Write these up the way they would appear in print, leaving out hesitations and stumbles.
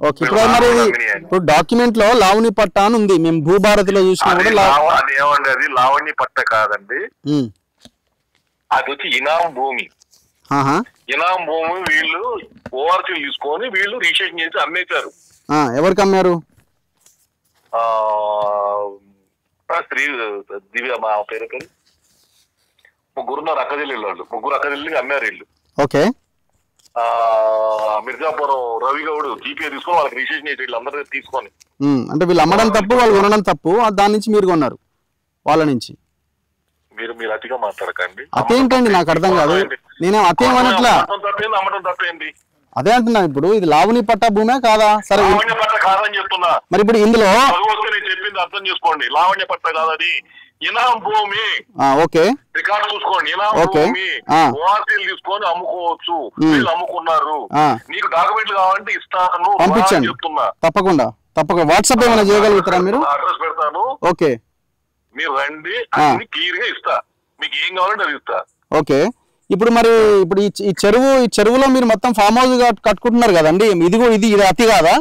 Okay, ఇప్పుడు మరి ఇప్పుడు డాక్యుమెంట్ లో లావణి పట్ట అని ఉంది, మేము భూభారతిలో చూసినా కూడా అదేమండి, అది లావణ్య పట్ట కాదండి, అది వచ్చి ఇనాం భూమి. ఇనాం భూమి వీళ్ళు ఓఆర్సీ తీసుకొని వీళ్ళు రిజిస్ట్రేషన్ చేసి అమ్మేశారు. ఎవరికి అమ్మారు? స్త్రీ దివ్య మా పేరు ముగ్గురున్నారు అక్కజల్లి వాళ్ళు, ముగ్గురు అక్కజల్లి అమ్మారు వీళ్ళు. ఓకే, మిర్జాపురం రవి గౌడ్ జీపీ తీసుకొని వాళ్ళకి రిజిస్ట్రేషన్ చేసి వీళ్ళందరూ తీసుకొని. అంటే వీళ్ళు అమ్మడం తప్పు, వాళ్ళు కొనడం తప్పు, దాని నుంచి మీరు కొన్నారు వాళ్ళ నుంచి. మీరు అతిగా మాట్లాడకండి. అదేంటండి నాకు అర్థం కాదు, నేనేం అతేం అనట్లా, అమ్మడం తప్పేంటి? అదే అంటున్నా. ఇప్పుడు ఇది లావణి పట్ట భూమే కాదా? సరే లావణ్య పట్ట కాదని చెప్తున్నా. మరి ఇప్పుడు ఇందులో నేను చెప్పింది అర్థం చేసుకోండి, లావణ్య పట్ట కాదని ఇనాం భూమి. ఓకే, రికార్డు చూసుకోండి. ఇనాం భూమి ఓఆర్సీలు తీసుకొని అమ్ముకోవచ్చు, వీళ్ళు అమ్ముకున్నారు. నీకు డాక్యుమెంట్లు కావాలంటే ఇస్తాను, పంపించండి. చెప్తున్నా. తప్పకుండా వాట్సాప్ ఏమైనా చేయగలుగుతారా మీరు? అడ్రస్ పెడతాను, ఓకే, మీరు రండి, అన్ని క్లియర్ గా ఇస్తా, మీకు ఏం కావాలంటే అది ఇస్తా. ఓకే, ఇప్పుడు మరి ఇప్పుడు ఈ చెరువులో మీరు మొత్తం ఫామ్ హౌస్ కట్టుకుంటున్నారు కదండి, ఇది అతి కాదా?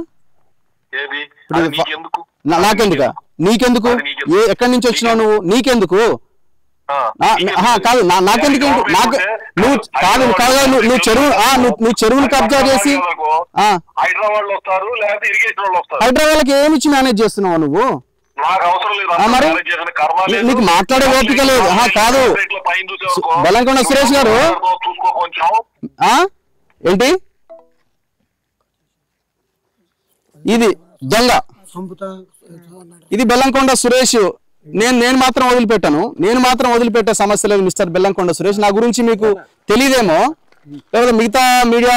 నాకెందుకు? నీకెందుకు? ఎక్కడి నుంచి వచ్చినావు నువ్వు? నీకెందుకు? కాదు, నాకెందుకు? నువ్వు చెరువులు కబ్జా చేసి హైదరాబాద్ ఏమి ఇచ్చి మేనేజ్ చేస్తున్నావు నువ్వు? మరి నీకు మాట్లాడే ఓపిక లేదు. కాదు బెల్లంకొండ సురేష్ గారు, ఏంటి ఇది దొంగ, ఇది బెల్లంకొండ సురేష్. నేను మాత్రం వదిలిపెట్టే సమస్య లేదు మిస్టర్ బెల్లంకొండ సురేష్. నా గురించి మీకు తెలియదేమో, లేకపోతే మిగతా మీడియా